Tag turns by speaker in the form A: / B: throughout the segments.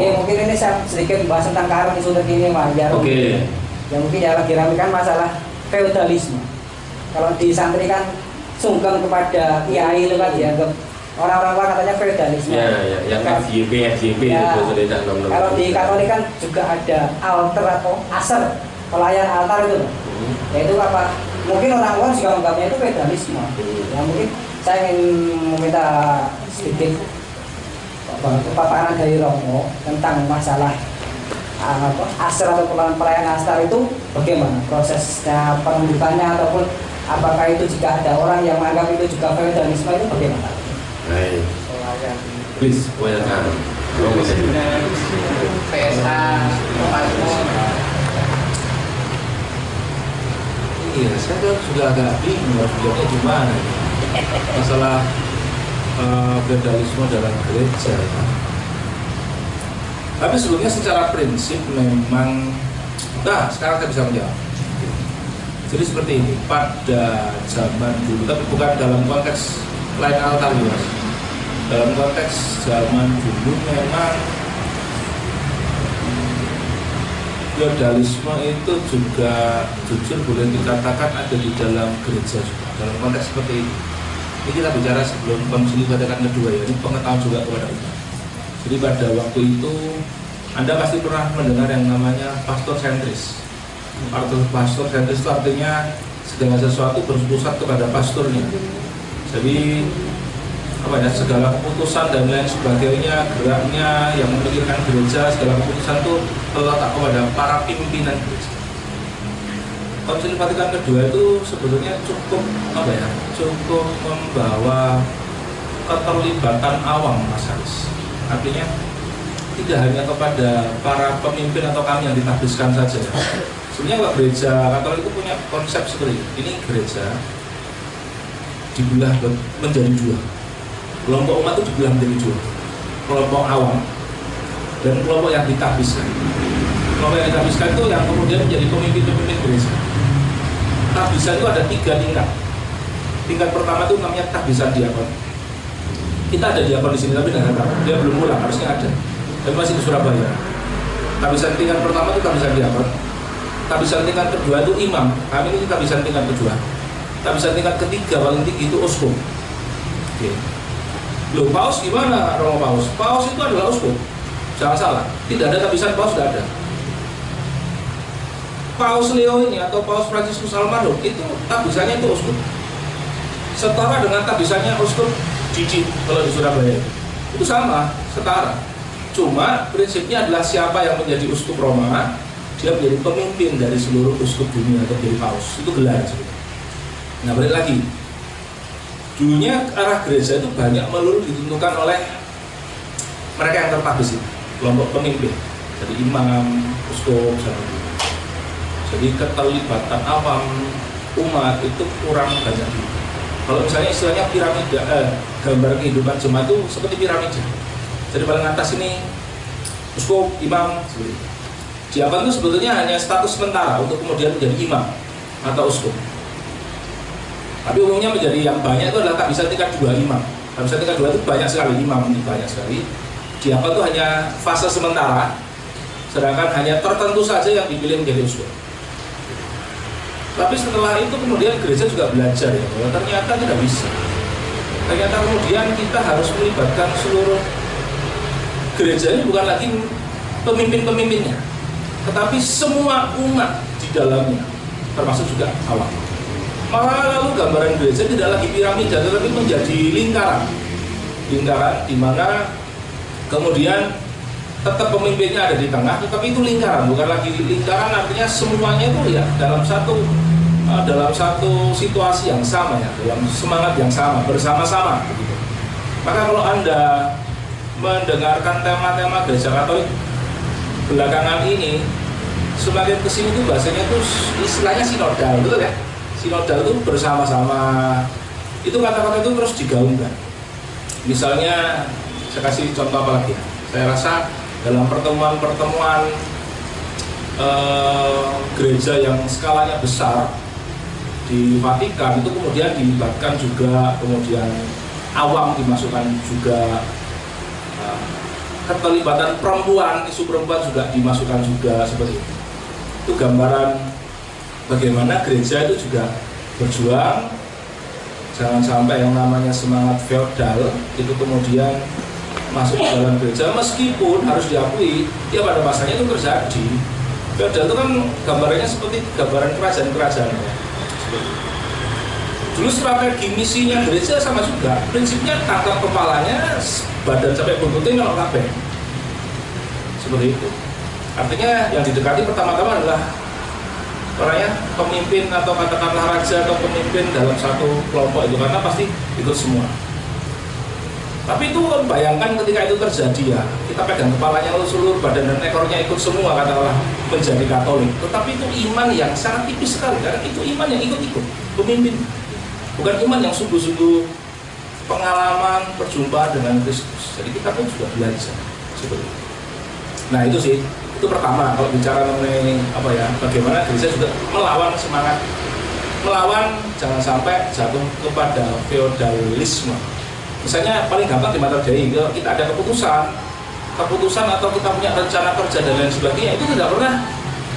A: Ini mungkin ini saya sedikit membahas tentang karang isu terkini Mas Jarum.
B: Oke.
A: Yang mungkin yang lagi ramai kan masalah feodalisme. Kalau di santri kan sungkem kepada kiai itu kan dianggap orang-orang luar katanya feodalisme.
B: Ya, yang FJP
A: Ya.
B: itu
A: Kalau di Katolik kan juga ada altar atau asar, pelayan altar itu. Yaitu apa? Mungkin orang luar juga menganggapnya itu feodalisme. Ya mungkin saya ingin meminta sedikit paparan dari Romo tentang masalah asar atau pelayan asar itu bagaimana prosesnya penunjukannya ataupun apakah itu jika ada orang yang menganggap itu juga feodalisme itu bagaimana?
B: Baik. Please, welcome.
C: PSA
D: Iya, saya kan juga agak bingung harus jawabnya gimana masalah feodalisme dalam gereja. Tapi sebelumnya secara prinsip memang, nah sekarang saya bisa menjawab. Jadi seperti ini, pada zaman dulu, tapi bukan dalam konteks lain altar ya. Dalam konteks zaman dulu memang feodalisme itu juga jujur boleh dikatakan ada di dalam gereja juga. Dalam konteks seperti ini. Ini kita bicara sebelum Konsili Vatikan kedua ya, ini pengetahuan juga kepada kita. Jadi pada waktu itu Anda pasti pernah mendengar yang namanya pastor sentris. Pastor sentris itu artinya segala sesuatu berpusat kepada pastornya. Jadi apa ya, segala keputusan dan lain sebagainya, geraknya yang memikirkan gereja, segala keputusan itu terletak kepada para pimpinan gereja. Konsili Vatikan kedua itu sebetulnya cukup apa ya, cukup membawa keterlibatan awam, Mas Haris. Artinya tidak hanya kepada para pemimpin atau kami yang ditahbiskan saja. Sebenarnya kalau gereja Katolik itu punya konsep seperti ini. Ini gereja dibelah menjadi dua. Kelompok umat itu dibelah menjadi dua. Kelompok awam dan kelompok yang ditahbiskan. Kelompok yang ditahbiskan itu yang kemudian menjadi pemimpin-pemimpin gereja. Tahbisan itu ada 3 tingkat. Tingkat pertama itu namanya tahbisan diakon. Kita ada diakon di sini tapi tidak tahu. Dia belum pulang, harusnya ada. Tapi masih di Surabaya. Tahbisan tingkat pertama itu tahbisan diakon. Tahbisan tingkat kedua itu imam. Kami ini tahbisan tingkat kedua. Tahbisan tingkat ketiga paling tinggi itu uskup. Oke. Loh, paus gimana Romo Paus? Paus itu adalah uskup. Jangan salah. Tidak ada tahbisan paus, tidak ada. Paus Leo ini atau Paus Fransiskus almarhum itu tahbisannya itu uskup. Setara dengan tahbisannya uskup Didi kalau di Surabaya. Itu sama, setara. Cuma prinsipnya adalah siapa yang menjadi uskup Roma, dia menjadi pemimpin dari seluruh uskup dunia atau menjadi paus. Itu gelar sebetulnya. Nah, balik lagi. Dulunya arah gereja itu banyak melulu ditentukan oleh mereka yang tertahbis itu, kelompok pemimpin. Jadi imam, uskup, jadi keterlibatan awam umat itu kurang banyak dulu. Kalau misalnya istilahnya piramida, gambar kehidupan jemaat itu seperti piramida. Jadi paling atas ini uskup, imam, seperti itu. Diakon itu sebetulnya hanya status sementara untuk kemudian menjadi imam atau uskup. Tapi umumnya menjadi yang banyak itu adalah tahbisan tingkat 2 imam. Tahbisan tingkat 2 itu banyak sekali, imam ini banyak sekali. Diakon itu hanya fase sementara, sedangkan hanya tertentu saja yang dipilih menjadi uskup. Tapi setelah itu kemudian gereja juga belajar ya, bahwa ternyata tidak bisa. Ternyata kemudian kita harus melibatkan seluruh gereja ini, bukan lagi pemimpin-pemimpinnya, tetapi semua umat di dalamnya, termasuk juga awam. Maka lalu gambaran gereja tidak lagi piramida, tetapi menjadi lingkaran. Lingkaran di mana kemudian tetap pemimpinnya ada di tengah, tetapi itu lingkaran, bukan lagi lingkaran, artinya semuanya itu ya dalam satu situasi yang sama ya, dalam semangat yang sama, bersama-sama begitu. Maka kalau Anda mendengarkan tema-tema gereja Katolik belakangan ini, semakin kesini itu bahasanya itu istilahnya sinodal, betul ya? Sinodal itu bersama-sama, itu kata-kata itu terus digaungkan. Misalnya saya kasih contoh apa lagi ya? Saya rasa dalam pertemuan-pertemuan gereja yang skalanya besar di Vatikan itu kemudian dilibatkan juga, kemudian awam dimasukkan juga, keterlibatan perempuan, isu perempuan juga dimasukkan juga seperti itu. Itu gambaran bagaimana gereja itu juga berjuang. Jangan sampai yang namanya semangat feodal itu kemudian masuk ke dalam gereja, meskipun harus diakui ya pada masanya itu terjadi. Feodal itu kan gambarannya seperti gambaran kerajaan-kerajaan ya. Dulu strategi misinya gereja sama juga, prinsipnya tangkap kepalanya, badan sampai buntutnya melok kabeh. Seperti itu. Artinya yang didekati pertama-tama adalah orangnya pemimpin atau katakanlah raja atau pemimpin dalam satu kelompok itu, karena pasti ikut semua. Tapi itu bayangkan ketika itu terjadi ya, kita pegang kepalanya seluruh badan dan ekornya ikut semua katakanlah menjadi Katolik. Tetapi itu iman yang sangat tipis sekali, karena itu iman yang ikut-ikut pemimpin. Bukan iman yang sungguh-sungguh pengalaman perjumpaan dengan Kristus. Jadi kita pun juga belajar seperti itu. Nah itu sih, itu pertama kalau bicara mengenai apa ya, bagaimana gereja juga melawan semangat, melawan jangan sampai jatuh kepada feodalisme. Misalnya paling gampang di mata dai, kita ada keputusan atau kita punya rencana kerja dan lain sebagainya, itu tidak pernah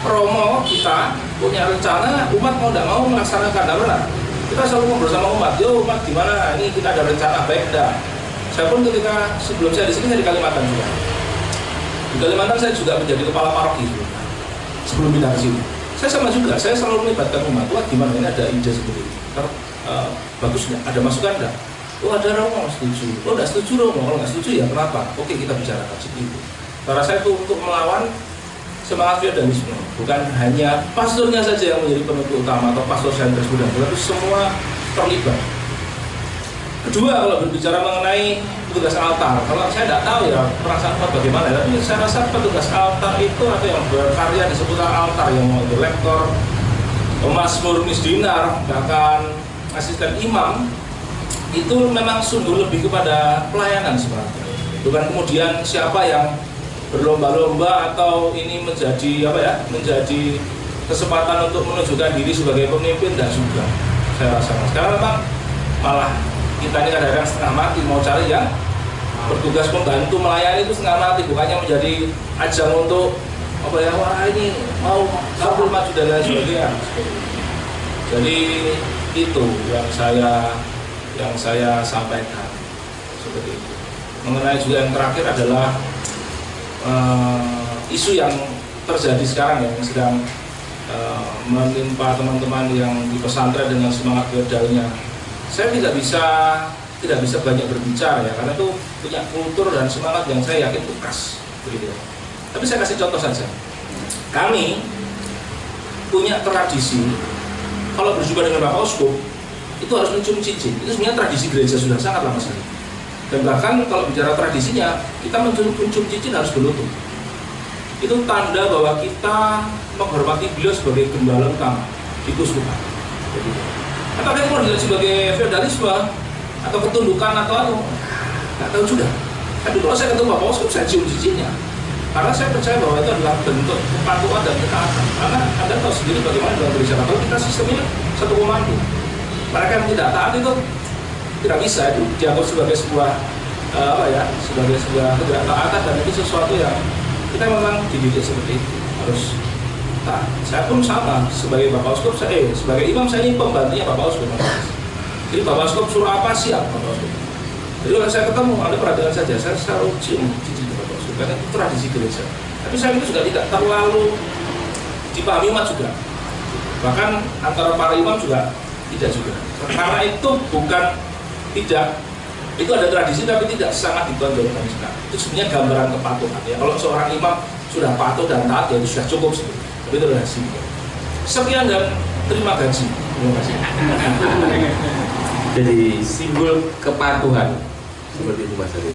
D: promo kita punya rencana, umat mau tidak mau melaksanakan, tidak pernah. Kita selalu ngobrol sama umat, yo umat gimana, ini kita ada rencana, baik dah. Saya pun ketika sebelum saya di sini, saya di Kalimantan juga. Di Kalimantan saya juga menjadi kepala paroki sebelum pindah ke sini. Saya sama juga, saya selalu melibatkan umat. Wah gimana ini ada ide seperti ini, bagus nggak? Ada masukan nggak? Oh ada Romo setuju, oh nggak setuju Romo, kalau nggak setuju ya kenapa? Oke kita bicarakan seperti itu. Cara saya itu untuk melawan semangat feodalisme, bukan hanya pastornya saja yang menjadi penentu utama atau pastor sentris budaya, tetapi semua terlibat. Kedua, kalau berbicara mengenai petugas altar, kalau saya tidak tahu ya perasaan bagaimana, tapi saya rasa petugas altar itu atau yang berkarya di seputar altar, yang mau itu lektor, pemasmur, misdinar, bahkan asisten imam, itu memang sungguh lebih kepada pelayanan sebenarnya. Bukan kemudian siapa yang berlomba-lomba atau ini menjadi apa ya, menjadi kesempatan untuk menunjukkan diri sebagai pemimpin, dan juga saya rasa sekarang memang malah kita ini kadang-kadang setengah mati mau cari yang bertugas membantu melayani itu setengah mati, bukannya menjadi ajang untuk apa ya, wah ini mau kabur maju dan lain sebagainya. Jadi itu yang saya sampaikan seperti itu. Mengenai juga yang terakhir adalah isu yang terjadi sekarang yang sedang menimpa teman-teman yang di pesantren dengan semangat feodalnya. Saya tidak bisa banyak berbicara ya, karena itu punya kultur dan semangat yang saya yakin itu khas begitu. Tapi saya kasih contoh saja. Kami punya tradisi kalau berjumpa dengan Bapak Uskup itu harus mencium cincin. Itu sebenarnya tradisi gereja sudah sangat lama sekali. Dan bahkan kalau bicara tradisinya, kita mencium cincin harus berlutut. Itu tanda bahwa kita menghormati beliau sebagai gembala utama di keuskupan. Atau kita mau dilihat sebagai feodalisme atau ketundukan atau apa? Nggak tahu juga. Tapi kalau saya ketemu Bapak Uskup, saya cium cincinnya. Karena saya percaya bahwa itu adalah bentuk kepatuhan dan ketaatan. Karena Anda tahu sendiri bagaimana dalam gereja Katolik kita sistemnya satu komando. Mereka yang tidak taat itu tidak bisa, itu dianggap sebagai sebuah sebagai sebuah ketidaktaatan, dan itu sesuatu yang kita memang dididik seperti itu, harus taat. Saya pun sama sebagai Bapak Uskup, sebagai imam saya ini pembantunya Bapak Uskup. Jadi Bapak Uskup suruh apa siap Bapak Uskup. Jadi kalau saya ketemu, Anda perhatikan saja, saya selalu cium cincin Bapak Uskup, karena itu tradisi gereja. Tapi saya itu juga tidak terlalu dipahami umat juga. Bahkan antara para imam juga tidak juga. Karena itu bukan tidak, itu ada tradisi tapi tidak sangat ditonjolkan sekarang. Itu sebenarnya gambaran kepatuhan ya. Kalau seorang imam sudah patuh dan taat ya itu sudah cukup sebenarnya. Tapi itu adalah simbol. Sekian dan terima gaji. Terima kasih.
B: Jadi simbol kepatuhan seperti itu Mas Ari.